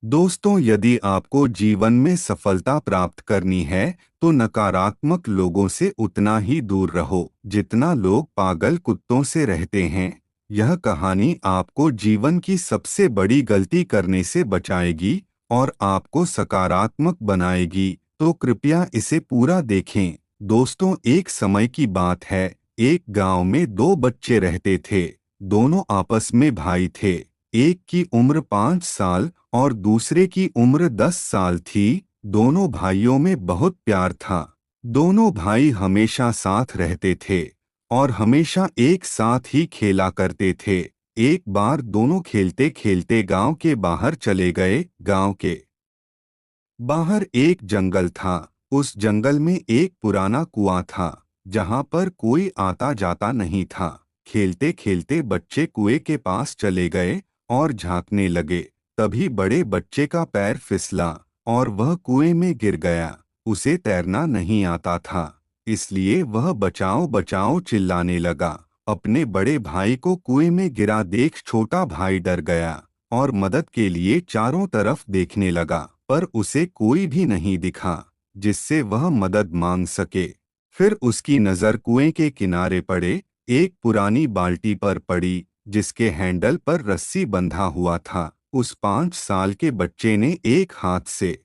दोस्तों, यदि आपको जीवन में सफलता प्राप्त करनी है तो नकारात्मक लोगों से उतना ही दूर रहो जितना लोग पागल कुत्तों से रहते हैं। यह कहानी आपको जीवन की सबसे बड़ी गलती करने से बचाएगी और आपको सकारात्मक बनाएगी, तो कृपया इसे पूरा देखें। दोस्तों, एक समय की बात है। एक गांव में दो बच्चे रहते थे। दोनों आपस में भाई थे। एक की उम्र 5 साल और दूसरे की उम्र 10 साल थी। दोनों भाइयों में बहुत प्यार था। दोनों भाई हमेशा साथ रहते थे और हमेशा एक साथ ही खेला करते थे। एक बार दोनों खेलते खेलते गांव के बाहर चले गए। गांव के बाहर एक जंगल था। उस जंगल में एक पुराना कुआं था जहां पर कोई आता जाता नहीं था। खेलते खेलते बच्चे कुएं के पास चले गए और झांकने लगे। तभी बड़े बच्चे का पैर फिसला और वह कुएं में गिर गया। उसे तैरना नहीं आता था, इसलिए वह बचाओ बचाओ चिल्लाने लगा। अपने बड़े भाई को कुएं में गिरा देख छोटा भाई डर गया और मदद के लिए चारों तरफ देखने लगा, पर उसे कोई भी नहीं दिखा जिससे वह मदद मांग सके। फिर उसकी नज़र कुएं के किनारे पड़े एक पुरानी बाल्टी पर पड़ी जिसके हैंडल पर रस्सी बंधा हुआ था। उस 5 साल के बच्चे ने एक हाथ से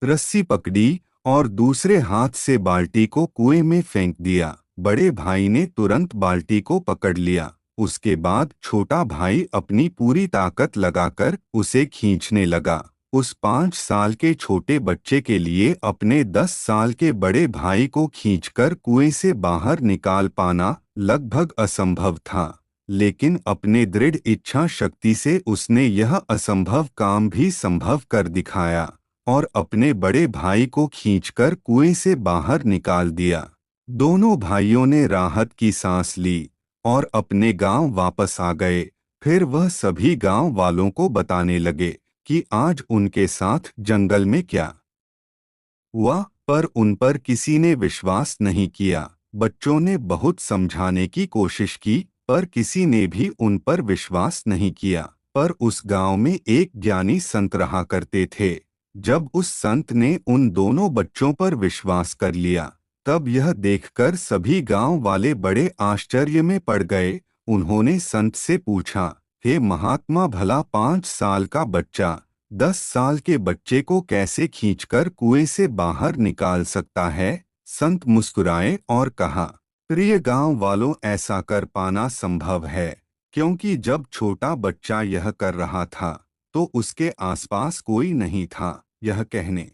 रस्सी पकड़ी और दूसरे हाथ से बाल्टी को कुएं में फेंक दिया। बड़े भाई ने तुरंत बाल्टी को पकड़ लिया। उसके बाद छोटा भाई अपनी पूरी ताकत लगाकर उसे खींचने लगा। उस 5 साल के छोटे बच्चे के लिए अपने 10 साल के बड़े भाई को खींचकर कुएं से बाहर निकाल पाना लगभग असंभव था, लेकिन अपने दृढ़ इच्छा शक्ति से उसने यह असंभव काम भी संभव कर दिखाया और अपने बड़े भाई को खींचकर कुएं से बाहर निकाल दिया। दोनों भाइयों ने राहत की सांस ली और अपने गांव वापस आ गए। फिर वह सभी गांव वालों को बताने लगे कि आज उनके साथ जंगल में क्या हुआ, पर उन पर किसी ने विश्वास नहीं किया। बच्चों ने बहुत समझाने की कोशिश की, पर किसी ने भी उन पर विश्वास नहीं किया। पर उस गांव में एक ज्ञानी संत रहा करते थे। जब उस संत ने उन दोनों बच्चों पर विश्वास कर लिया, तब यह देखकर सभी गांव वाले बड़े आश्चर्य में पड़ गए। उन्होंने संत से पूछा, हे महात्मा, भला 5 साल का बच्चा 10 साल के बच्चे को कैसे खींचकर कुएं से बाहर निकाल सकता है? संत मुस्कुराए और कहा, प्रिय गांव वालों, ऐसा कर पाना संभव है, क्योंकि जब छोटा बच्चा यह कर रहा था तो उसके आसपास कोई नहीं था यह कहने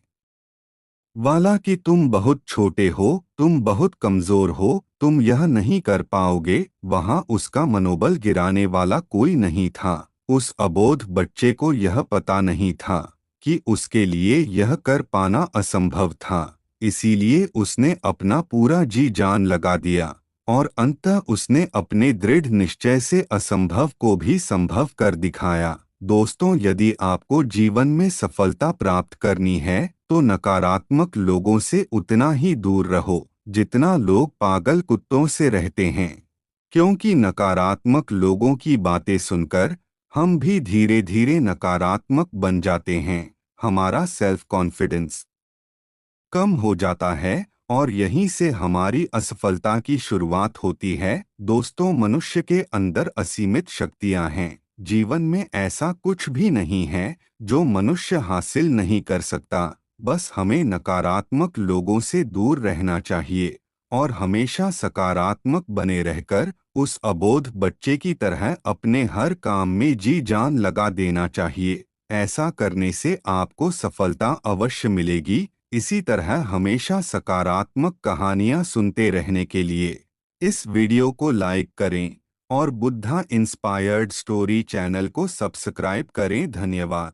वाला कि तुम बहुत छोटे हो, तुम बहुत कमजोर हो, तुम यह नहीं कर पाओगे। वहां उसका मनोबल गिराने वाला कोई नहीं था। उस अबोध बच्चे को यह पता नहीं था कि उसके लिए यह कर पाना असंभव था, इसीलिए उसने अपना पूरा जी जान लगा दिया और अंततः उसने अपने दृढ़ निश्चय से असंभव को भी संभव कर दिखाया। दोस्तों, यदि आपको जीवन में सफलता प्राप्त करनी है तो नकारात्मक लोगों से उतना ही दूर रहो जितना लोग पागल कुत्तों से रहते हैं, क्योंकि नकारात्मक लोगों की बातें सुनकर हम भी धीरे धीरे नकारात्मक बन जाते हैं। हमारा सेल्फ कॉन्फिडेंस कम हो जाता है और यहीं से हमारी असफलता की शुरुआत होती है। दोस्तों, मनुष्य के अंदर असीमित शक्तियां हैं। जीवन में ऐसा कुछ भी नहीं है जो मनुष्य हासिल नहीं कर सकता। बस हमें नकारात्मक लोगों से दूर रहना चाहिए और हमेशा सकारात्मक बने रहकर उस अबोध बच्चे की तरह अपने हर काम में जी जान लगा देना चाहिए। ऐसा करने से आपको सफलता अवश्य मिलेगी। इसी तरह हमेशा सकारात्मक कहानियां सुनते रहने के लिए इस वीडियो को लाइक करें और बुद्धा इंस्पायर्ड स्टोरी चैनल को सब्सक्राइब करें। धन्यवाद।